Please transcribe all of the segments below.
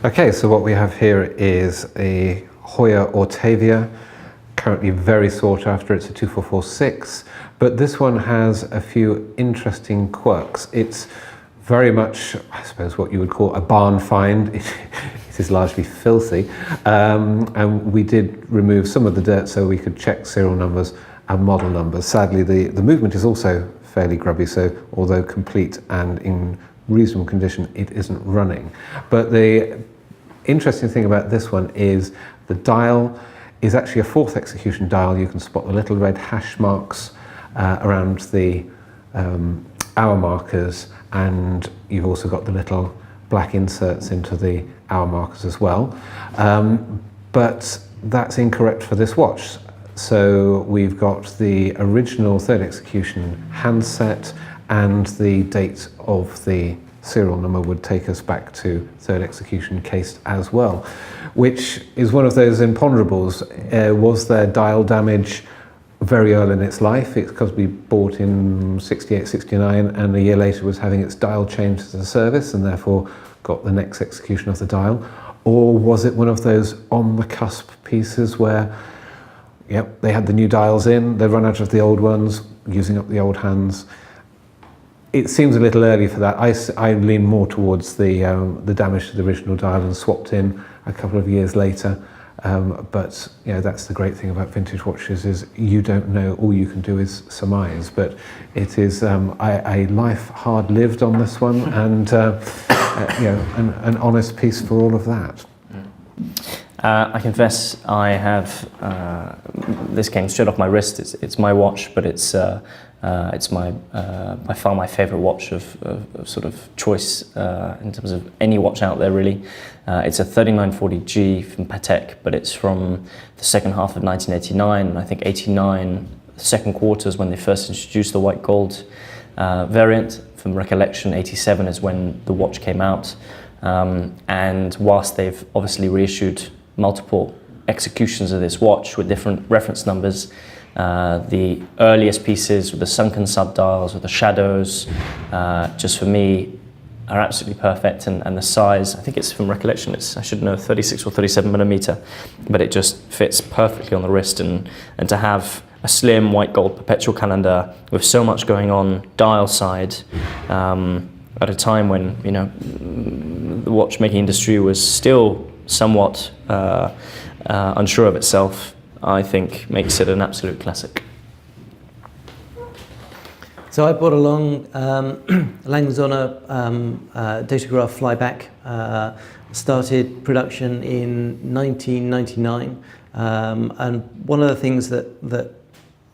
Okay, so what we have here is a Heuer Ortavia, currently very sought after. It's a 2446, but this one has a few interesting quirks. It's very much, I suppose, what you would call a barn find. It is largely filthy, and we did remove some of the dirt so we could check serial numbers and model numbers. Sadly, the movement is also fairly grubby, so although complete and in reasonable condition, it isn't running. But the interesting thing about this one is the dial is actually a fourth execution dial. You can spot the little red hash marks around the hour markers, and you've also got the little black inserts into the hour markers as well. But that's incorrect for this watch. So we've got the original third execution handset, and the date of the serial number would take us back to third execution cased as well, which is one of those imponderables. Was there dial damage very early in its life? It's because we bought in 68, 69, and a year later was having its dial changed as a service and therefore got the next execution of the dial? Or was it one of those on the cusp pieces where, yep, they had the new dials in, they run out of the old ones, using up the old hands? It seems a little early for that. I lean more towards the damage to the original dial and swapped in a couple of years later. But you know, that's the great thing about vintage watches, is you don't know, all you can do is surmise. But it is a life hard lived on this one, and you know, an honest piece for all of that. I confess I have, this came straight off my wrist. It's my watch, but it's my by far my favourite watch of sort of choice in terms of any watch out there, really. It's a 3940G from Patek, but it's from the second half of 1989, and I think 89, second quarters, when they first introduced the white gold variant. From recollection, 87 is when the watch came out, and whilst they've obviously reissued multiple executions of this watch with different reference numbers, the earliest pieces with the sunken subdials, with the shadows, just for me, are absolutely perfect. And the size, I think it's from recollection, I should know, 36 or 37 millimeter, but it just fits perfectly on the wrist. And to have a slim white gold perpetual calendar with so much going on dial side, at a time when, you know, the watchmaking industry was still somewhat unsure of itself, I think makes it an absolute classic. So I brought along Lange Söhne Datograph Flyback. Started production in 1999, and one of the things that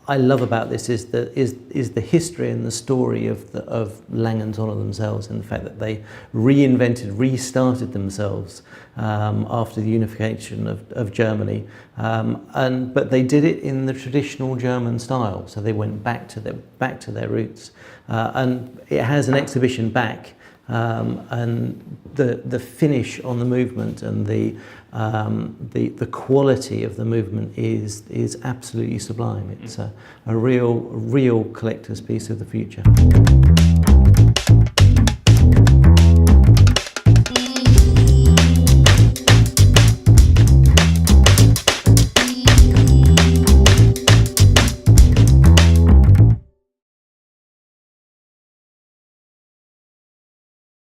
I love about this is the history and the story of Lange Söhne themselves, and the fact that they restarted themselves after the unification of Germany, but they did it in the traditional German style. So they went back to their roots, and it has an exhibition back. And the finish on the movement and the quality of the movement is absolutely sublime. It's a real collector's piece of the future.